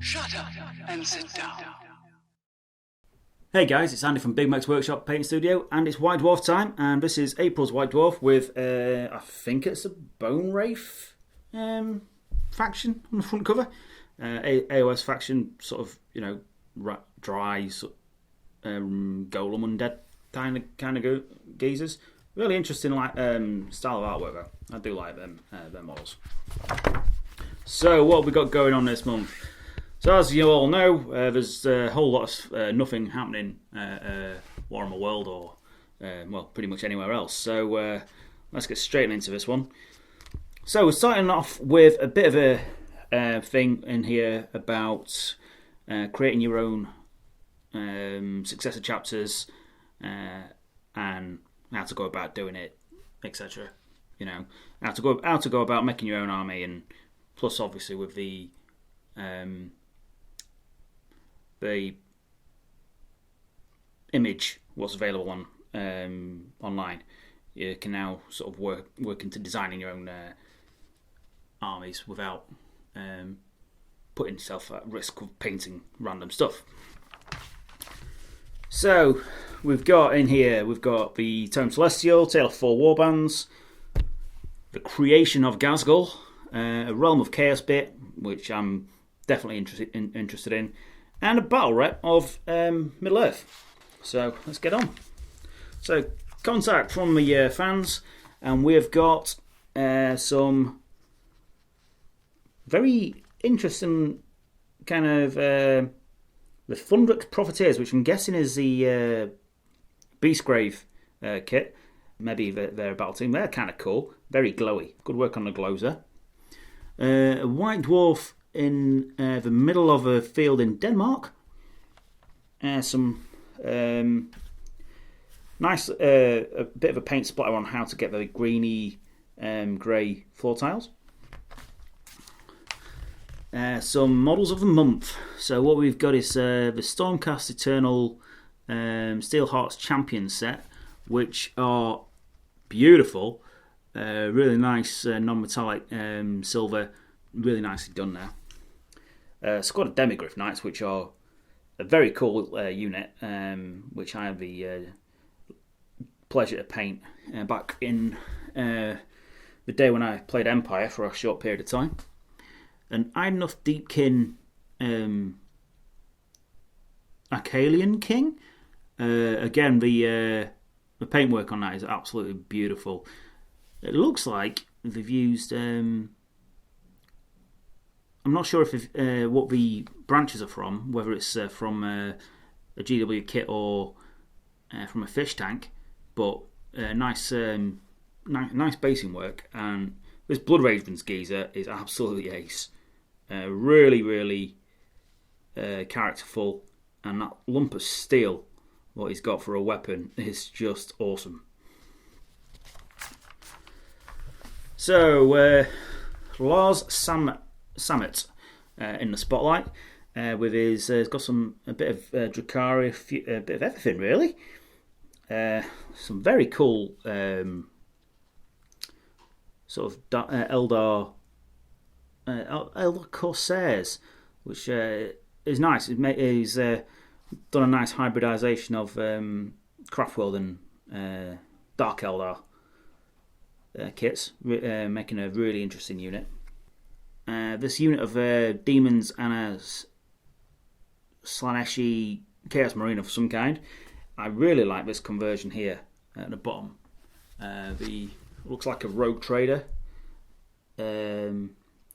Shut up and sit down. Hey guys, it's Andy from Big Mac's Workshop Painting Studio, and it's White Dwarf time, and this is April's White Dwarf with, I think it's a Bone Wraith faction on the front cover. AOS faction, sort of, dry, golem undead kind of geezers. Really interesting style of artwork though. I do like them models. So what have we got going on this month? So as you all know, there's a whole lot of nothing happening Warhammer World or pretty much anywhere else. So let's get straight into this one. So we're starting off with a bit of a thing in here about creating your own successor chapters and how to go about doing it, etc. How to go about making your own army, and plus obviously with the image what's available on online, you can now sort of work into designing your own armies without putting yourself at risk of painting random stuff. So we've got the Tome Celestial, Tale of Four Warbands, the Creation of Ghazghkull, a Realm of Chaos bit, which I'm definitely interested in, and a battle rep of Middle Earth. So let's get on. So contact from the fans, and we've got some very interesting kind of the Fundrix Profiteers, which I'm guessing is the Beastgrave kit. Maybe they're a battle team. They're kind of cool, very glowy. Good work on the glozer. A White Dwarf in the middle of a field in Denmark. Some nice, a bit of a paint splatter on how to get the greeny, grey floor tiles. Some models of the month. So what we've got is the Stormcast Eternal Steel Hearts Champion set, which are beautiful. Really nice non-metallic silver, really nicely done there. Squad of Demigryph Knights, which are a very cool unit, which I have the pleasure to paint back in the day when I played Empire for a short period of time. An Idenough Deepkin Arcalian King. Again, the paintwork on that is absolutely beautiful. It looks like they've used. I'm not sure if what the branches are from, whether it's from a GW kit or from a fish tank, but nice basing work. And this Blood Ravens geezer is absolutely ace. Really, really characterful, and that lump of steel, what he's got for a weapon, is just awesome. So, Lars Sammet in the spotlight with his. He's got a bit of Drukhari, a bit of everything really. Some very cool sort of Eldar Corsairs, which is nice. He's done a nice hybridization of Craftworld and Dark Eldar kits, making a really interesting unit. This unit of demons and a Slaneshi Chaos Marine of some kind. I really like this conversion here at the bottom. Looks like a rogue trader,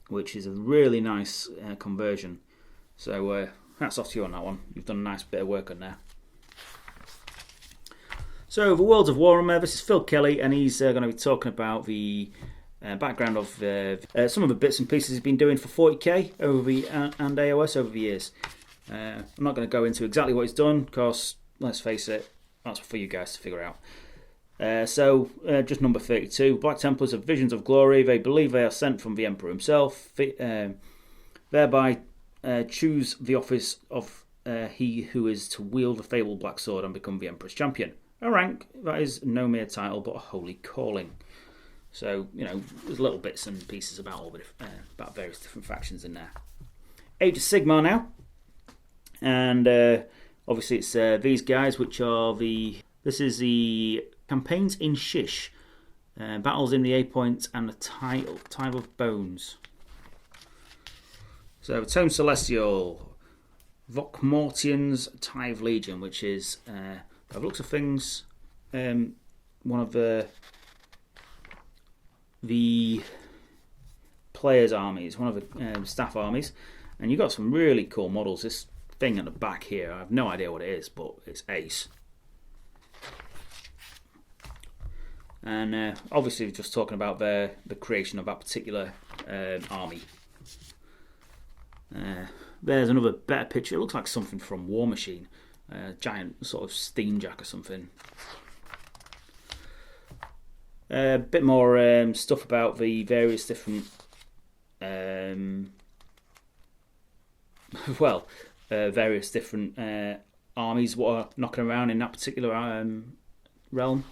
which is a really nice conversion. So hats off to you on that one. You've done a nice bit of work on there. So the Worlds of Warhammer, this is Phil Kelly, and he's going to be talking about the background of some of the bits and pieces he's been doing for 40k and AOS over the years. I'm not going to go into exactly what he's done, because let's face it, that's for you guys to figure out. So just number 32, Black Templars have visions of glory. They believe they are sent from the Emperor himself, thereby choose the office of he who is to wield the fabled black sword and become the Emperor's champion. A rank that is no mere title but a holy calling. So, there's little bits and pieces about all about various different factions in there. Age of Sigmar now, and obviously it's these guys, which are this is the campaigns in Shish, battles in the A Point, and the Tithe of Bones. So Tome Celestial, Vokmortian's Tithe Legion, which is by the looks of things one of the players' armies, one of the staff armies, and you've got some really cool models. This thing at the back here, I have no idea what it is, but it's ace. And obviously we're just talking about the creation of that particular army. There's another better picture. It looks like something from War Machine, giant sort of steamjack or something. A bit more stuff about the various different various different armies what are knocking around in that particular realm,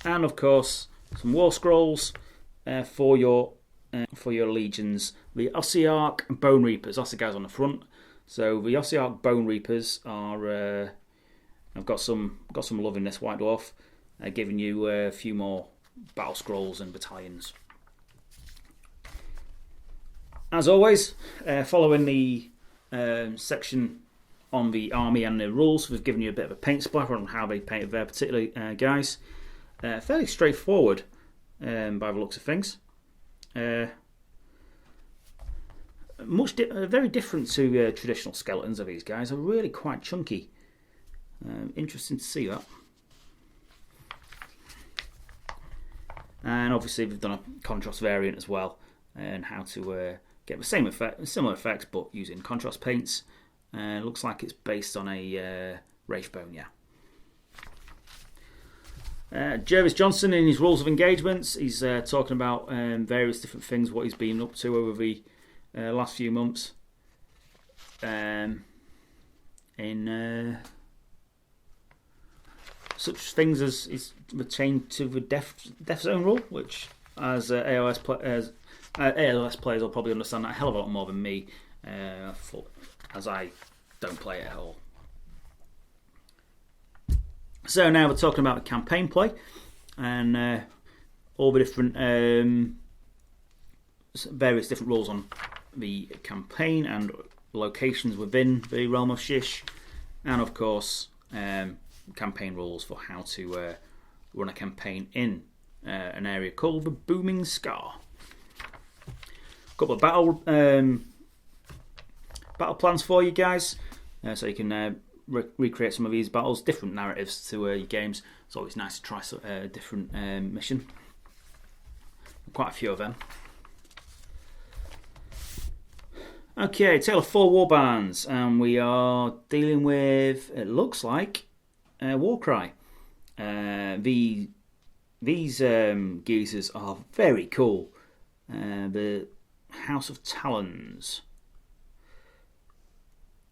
and of course some war scrolls for your legions. The Ossiarch Bone Reapers, that's the guys on the front. So the Ossiarch Bone Reapers are I've got some love in this White Dwarf, giving you a few more battle scrolls and battalions. As always, following the section on the army and the rules, we've given you a bit of a paint splatter on how they painted their particular guys. Fairly straightforward by the looks of things. Very different to traditional skeletons of these guys. Are really quite chunky. Interesting to see that. And obviously we've done a contrast variant as well, and how to get the same effect, similar effects, but using contrast paints. Looks like it's based on a Wraithbone, yeah. Jervis Johnson, in his rules of engagements, he's talking about various different things, what he's been up to over the last few months. In such things as is retained to the death zone rule, which as AOS players will probably understand that a hell of a lot more than me, as I don't play it at all. So now we're talking about the campaign play and all the different various different rules on the campaign and locations within the realm of Shish, and of course campaign rules for how to run a campaign in an area called the Booming Scar. A couple of battle plans for you guys, so you can recreate some of these battles, different narratives to your games. It's always nice to try a different mission. Quite a few of them. Okay, Tale of Four Warbands, and we are dealing with, it looks like, Warcry. These geezers are very cool. The House of Talons.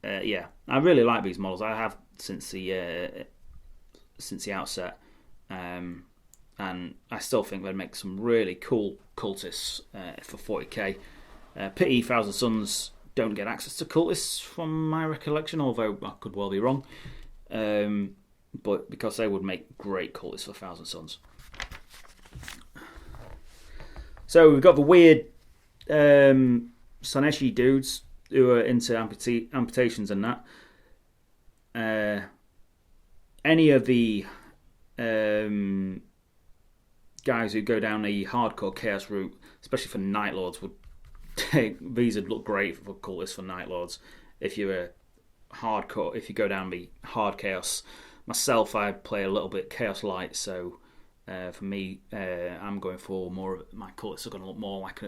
Yeah, I really like these models. I have since the outset, and I still think they'd make some really cool cultists for 40k. Pity Thousand Sons don't get access to cultists from my recollection, although I could well be wrong. But because they would make great cultists for Thousand Sons. So we've got the weird Saneshi dudes who are into amputations and that. Any of the guys who go down the hardcore chaos route, especially for Night Lords, these would look great for cultists for Night Lords. If you're a hardcore, if you go down the hard chaos. Myself, I play a little bit chaos light, so for me, I'm going for more of my cultists are going to look more like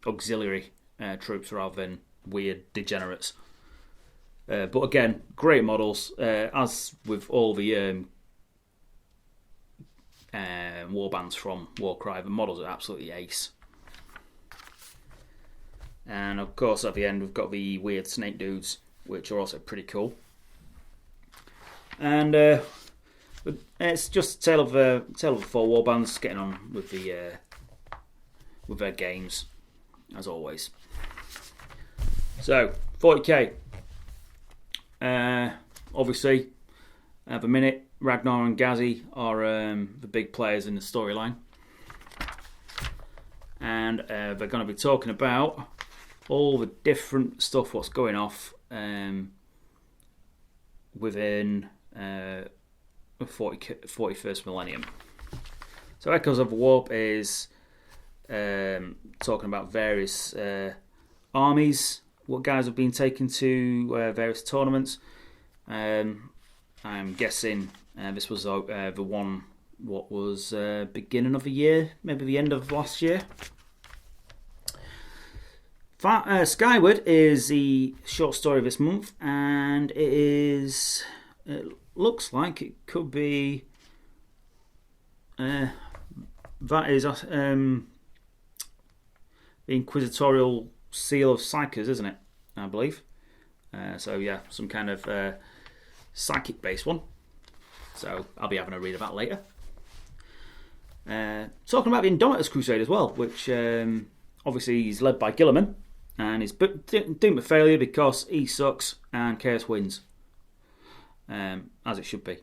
auxiliary troops rather than weird degenerates. But again, great models. As with all the warbands from Warcry, the models are absolutely ace. And of course, at the end, we've got the weird snake dudes, which are also pretty cool. And it's just a tale of the four warbands getting on with with their games, as always. So 40k. Obviously, at the minute, Ragnar and Ghazi are the big players in the storyline, and they're going to be talking about all the different stuff what's going off within the 41st millennium. So Echoes of the Warp is talking about various armies, what guys have been taken to various tournaments. I'm guessing this was the one what was beginning of the year, maybe the end of last year. Skyward is the short story this month, and it looks like it could be that is the Inquisitorial Seal of Psychers, isn't it? I believe. So yeah, some kind of psychic based one. So I'll be having a read of that later. Talking about the Indomitus Crusade as well, which obviously is led by Gilliman, and is doomed to failure because he sucks and Chaos wins, as it should be.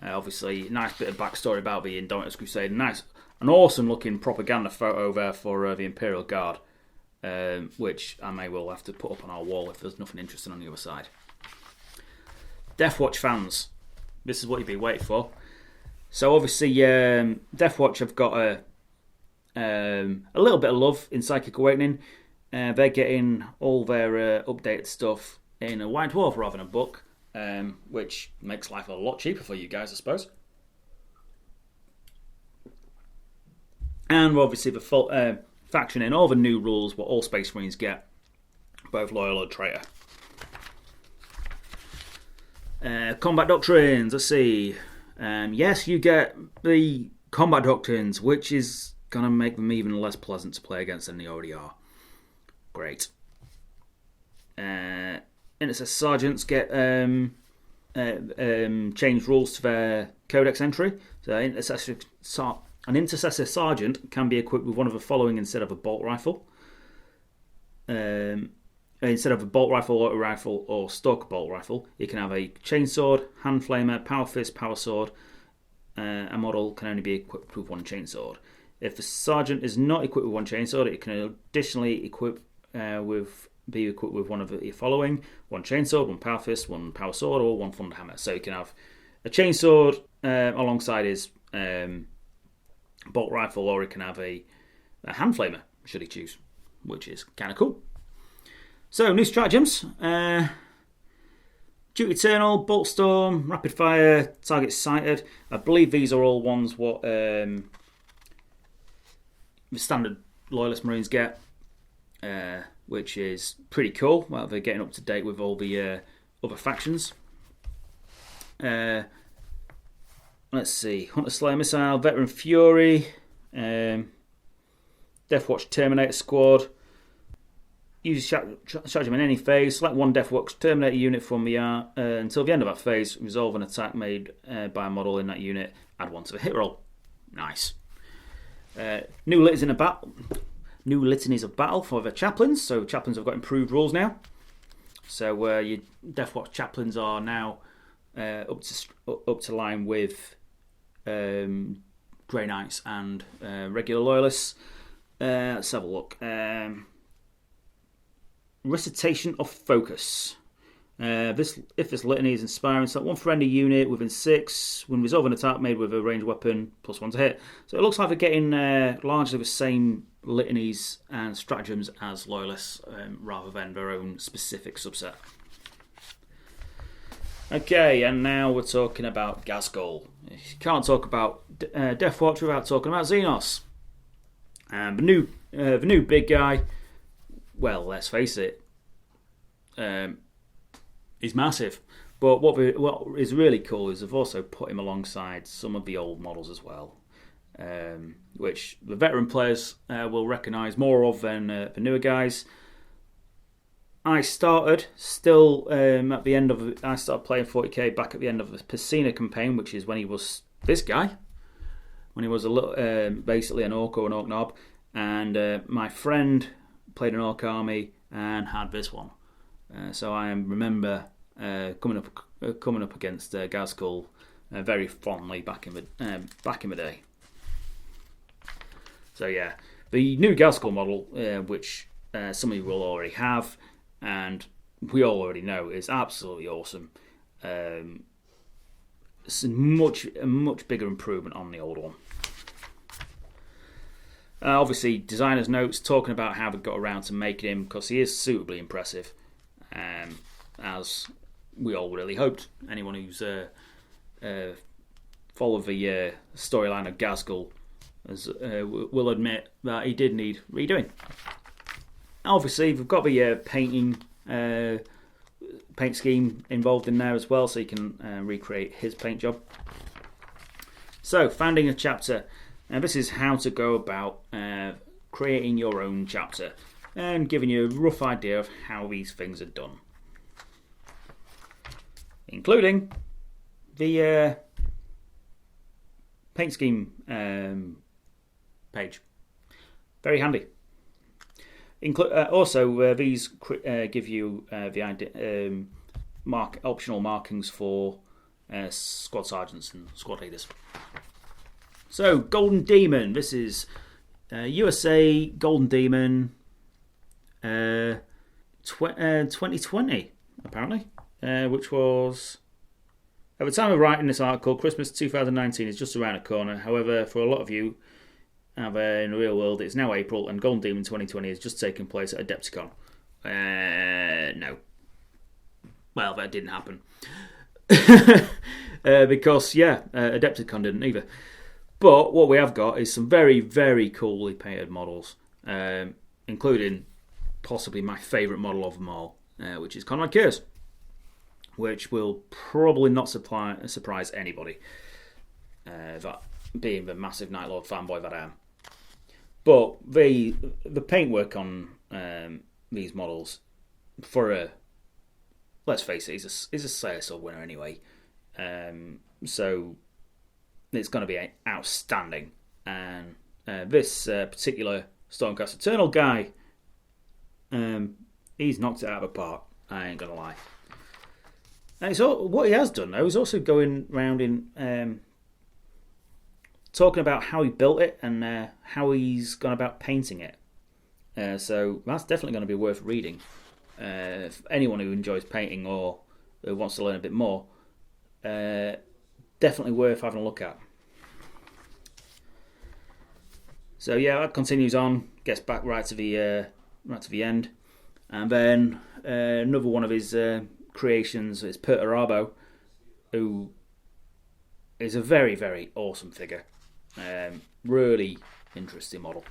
Obviously, nice bit of backstory about the Indomitus Crusade. Nice, an awesome looking propaganda photo there for the Imperial Guard, which I may well have to put up on our wall if there's nothing interesting on the other side. Deathwatch fans, this is what you'd be waiting for. So obviously, Deathwatch have got a little bit of love in Psychic Awakening. They're getting all their updated stuff in a White Dwarf rather than a book, which makes life a lot cheaper for you guys, I suppose. And obviously the full, faction in all the new rules what all Space Marines get, both loyal or traitor. Combat Doctrines, let's see. Yes, you get the Combat Doctrines, which is going to make them even less pleasant to play against than they already are. Great. Intercessor Sergeants get changed rules to their Codex entry. So an Intercessor Sergeant can be equipped with one of the following instead of a bolt rifle. Instead of a bolt rifle, auto rifle, or stalker bolt rifle, you can have a chainsword, hand flamer, power fist, power sword. A model can only be equipped with one chainsword. If the sergeant is not equipped with one chainsword, it can additionally be equipped with one of the following: one chainsword, one power fist, one power sword, or one thunder hammer. So you can have a chainsword alongside his bolt rifle, or he can have a hand flamer, should he choose, which is kind of cool. So, new stratagems. Duty Eternal, Bolt Storm, Rapid Fire, Target Sighted. I believe these are all ones what the standard Loyalist Marines get, which is pretty cool. Well, they're getting up to date with all the other factions. Let's see. Hunter Slayer Missile, Veteran Fury, Deathwatch Terminator Squad. Use stratagem in any phase. Select one Deathwatch Terminator unit from the until the end of that phase. Resolve an attack made by a model in that unit. Add one to the hit roll. Nice. New litanies of battle for the chaplains. So chaplains have got improved rules now. So your Deathwatch chaplains are now up to line with Grey Knights and regular loyalists. Let's have a look. Recitation of Focus. If this litany is inspiring, select one friendly unit within 6 when resolve an attack made with a ranged weapon, +1 to hit. So it looks like they're getting largely the same litanies and stratagems as loyalists, rather than their own specific subset. Okay, and now we're talking about Ghazghkull. You can't talk about Deathwatch without talking about Xenos. And the new big guy. Well, let's face it, he's massive. But what is really cool is they've also put him alongside some of the old models as well, which the veteran players will recognise more of than the newer guys. I started at the end of. I started playing 40k back at the end of the Pacina campaign, which is when he was this guy, when he was a little basically an orc or an orc knob. and my friend played an Orc army and had this one. So I remember coming up against Gazgul very fondly back in the day. So yeah, the new Gazgul model, which some of you will already have, and we all already know, is absolutely awesome. It's a much bigger improvement on the old one. Obviously, designer's notes talking about how we got around to making him, because he is suitably impressive, as we all really hoped. Anyone who's followed the storyline of Gazgul will admit that he did need redoing. Obviously, we've got the paint scheme involved in there as well, so you can recreate his paint job. So, founding a chapter. This is how to go about creating your own chapter and giving you a rough idea of how these things are done, including the paint scheme page. Very handy. Also, these give you the idea, optional markings for squad sergeants and squad leaders. So, Golden Demon. This is USA Golden Demon 2020, apparently, which was, at the time of writing this article, Christmas 2019 is just around the corner. However, for a lot of you in the real world, it's now April, and Golden Demon 2020 is just taking place at Adepticon. No. Well, that didn't happen. Because, Adepticon didn't either. But what we have got is some very, very coolly painted models, including possibly my favourite model of them all, which is Conrad Kurz, which will probably not surprise anybody, that being the massive Night Lord fanboy that I am. But the paintwork on these models, let's face it, is a CSL winner anyway. So it's going to be outstanding. And this particular Stormcast Eternal guy, he's knocked it out of the park. I ain't going to lie. And what he has done, though, is also going around in talking about how he built it and how he's gone about painting it. So that's definitely going to be worth reading. For anyone who enjoys painting or who wants to learn a bit more, definitely worth having a look at. So yeah, that continues on, gets back right to the end, and then another one of his creations is Perturabo, who is a very, very awesome figure. Really interesting model.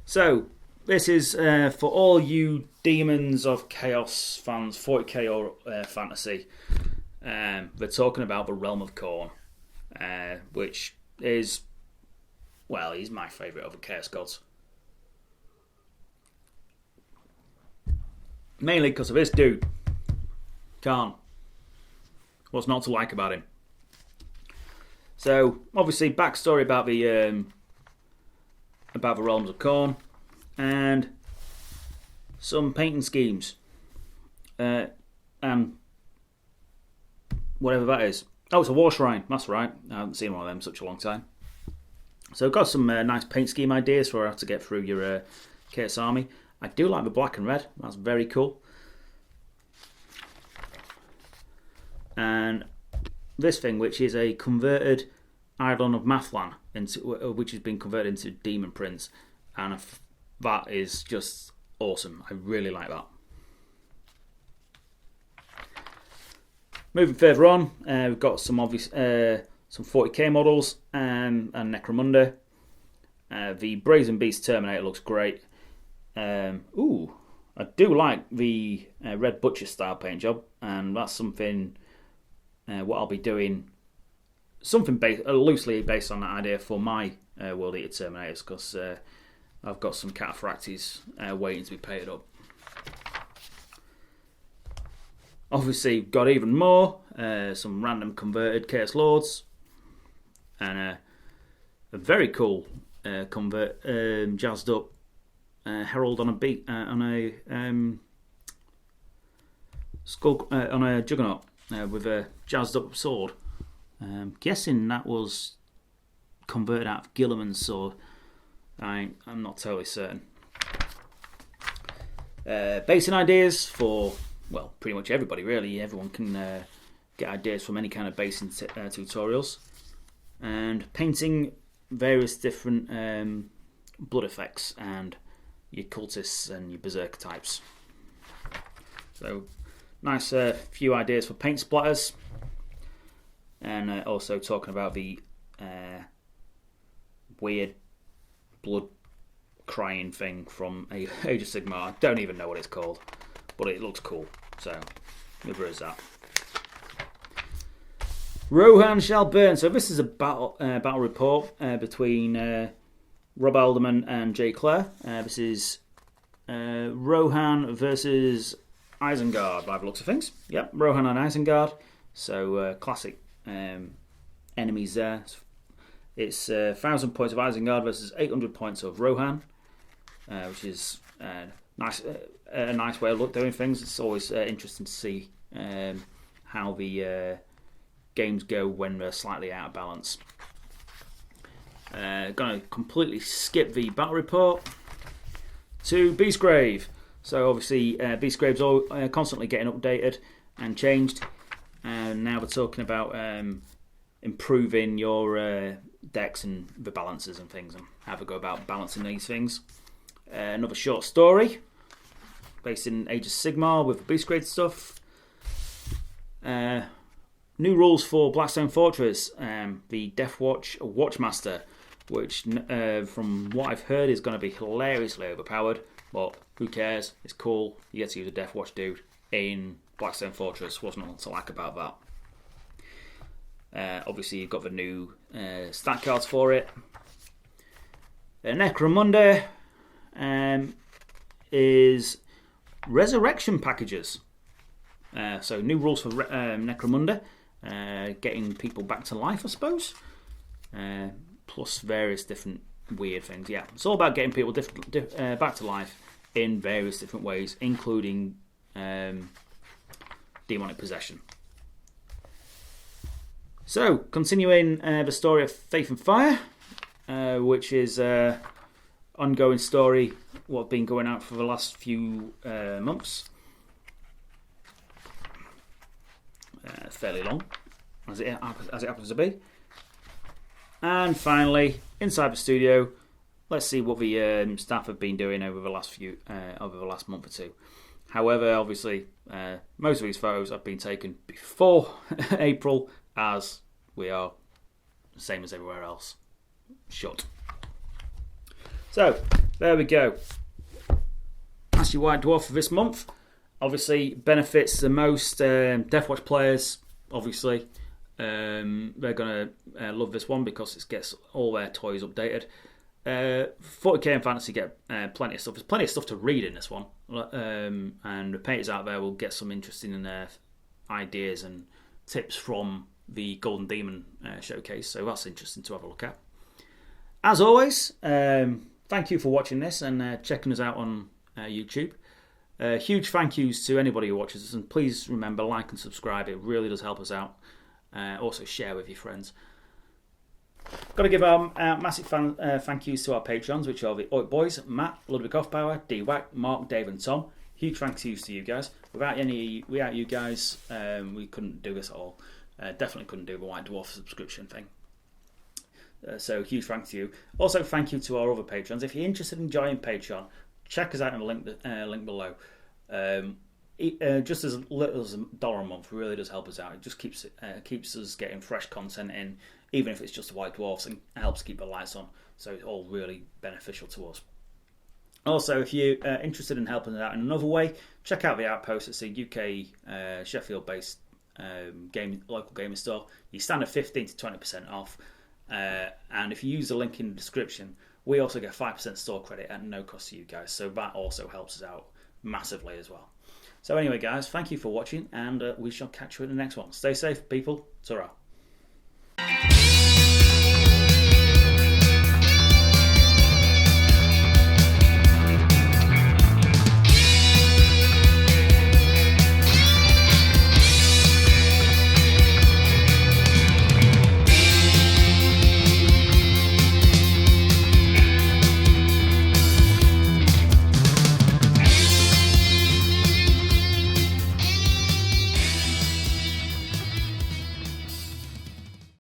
So this is for all you Demons of Chaos fans, 40k or fantasy. They're talking about the Realm of Khorne, which is, well, he's my favourite of the Chaos Gods. Mainly because of this dude. Khan. What's not to like about him? So, obviously, backstory about the Realms of Khorne, and some painting schemes, and whatever that is. Oh, it's a war shrine. That's right. I haven't seen one of them in such a long time. So, I've got some nice paint scheme ideas for how to get through your Chaos army. I do like the black and red. That's very cool. And this thing, which is a converted Eidolon of Mathlan, which has been converted into Demon Prince, and that is just awesome. I really like that. Moving further on, we've got some obvious some 40k models and Necromunda. The Brazen Beast Terminator looks great. I do like the Red Butcher style paint job, and that's something. What I'll be doing, something loosely based on that idea for my World Eater Terminators, because I've got some Cataphractes waiting to be painted up. Obviously, got even more, some random converted Chaos Lords, and a very cool jazzed up herald on a beat on a skull on a juggernaut with a jazzed up sword. Guessing that was converted out of Gilliman's sword. I'm not totally certain. Basing ideas for, well, pretty much everybody really. Everyone can get ideas from any kind of basing tutorials. And painting various different blood effects and your cultists and your berserker types. So nice few ideas for paint splatters. And also talking about the weird blood crying thing from Age of Sigmar. I don't even know what it's called, but it looks cool, so there is that. Rohan shall burn. So this is a battle report between Rob Alderman and Jay Clare. This is Rohan versus Isengard by the looks of things. Yep, Rohan and Isengard. So classic enemies there. It's 1,000 points of Isengard versus 800 points of Rohan, which is nice. A nice way of doing things. It's always interesting to see how the games go when they're slightly out of balance. Going to completely skip the battle report to Beastgrave. So obviously Beastgrave's all constantly getting updated and changed, and now we're talking about improving your decks and the balances and things, and how to go about balancing these things. Another short story based in Age of Sigmar with the Beastgrave stuff. New rules for Blackstone Fortress, the Deathwatch Watchmaster, which from what I've heard is going to be hilariously overpowered, but who cares? It's cool. You get to use a Deathwatch dude in Blackstone Fortress. Wasn't a lot to like about that. Obviously you've got the new stat cards for it. Necromunda is resurrection packages. So new rules for Necromunda, getting people back to life, I suppose. Plus various different weird things. Yeah, it's all about getting people back to life in various different ways, including demonic possession. So, continuing the story of Faith and Fire, which is an ongoing story, what's been going out for the last few months. Fairly long, as it happens to be. And finally, inside the studio, let's see what the staff have been doing over the last month or two. However, obviously, most of these photos have been taken before April, as we are the same as everywhere else, shut. So there we go. That's your White Dwarf for this month. Obviously, benefits the most Deathwatch players. Obviously, they're going to love this one because it gets all their toys updated. 40k and fantasy get plenty of stuff. There's plenty of stuff to read in this one, and the painters out there will get some interesting ideas and tips from the Golden Demon showcase. So that's interesting to have a look at. As always, thank you for watching this and checking us out on YouTube. Huge thank yous to anybody who watches us, and please remember, like and subscribe. It really does help us out. Also share with your friends. Got to give our massive thank yous to our patrons, which are the Oit Boys, Matt, Ludwig Hoffbauer, D-Wack, Mark, Dave and Tom. Huge thank yous to you guys. Without you guys, we couldn't do this at all. Definitely couldn't do the White Dwarf subscription thing. So huge thanks to you. Also thank you to our other patrons. If you're interested in joining Patreon, check us out in the link below. Just as little as $1 a month really does help us out. It just keeps us getting fresh content in, even if it's just White Dwarfs, and helps keep the lights on. So it's all really beneficial to us. Also, if you're interested in helping us out in another way, check out the Outpost. It's a UK Sheffield-based local gaming store. You stand at 15 to 20% off, and if you use the link in the description, we also get 5% store credit at no cost to you guys. So that also helps us out massively as well. So anyway, guys, thank you for watching, and we shall catch you in the next one. Stay safe, people. Ta-ra.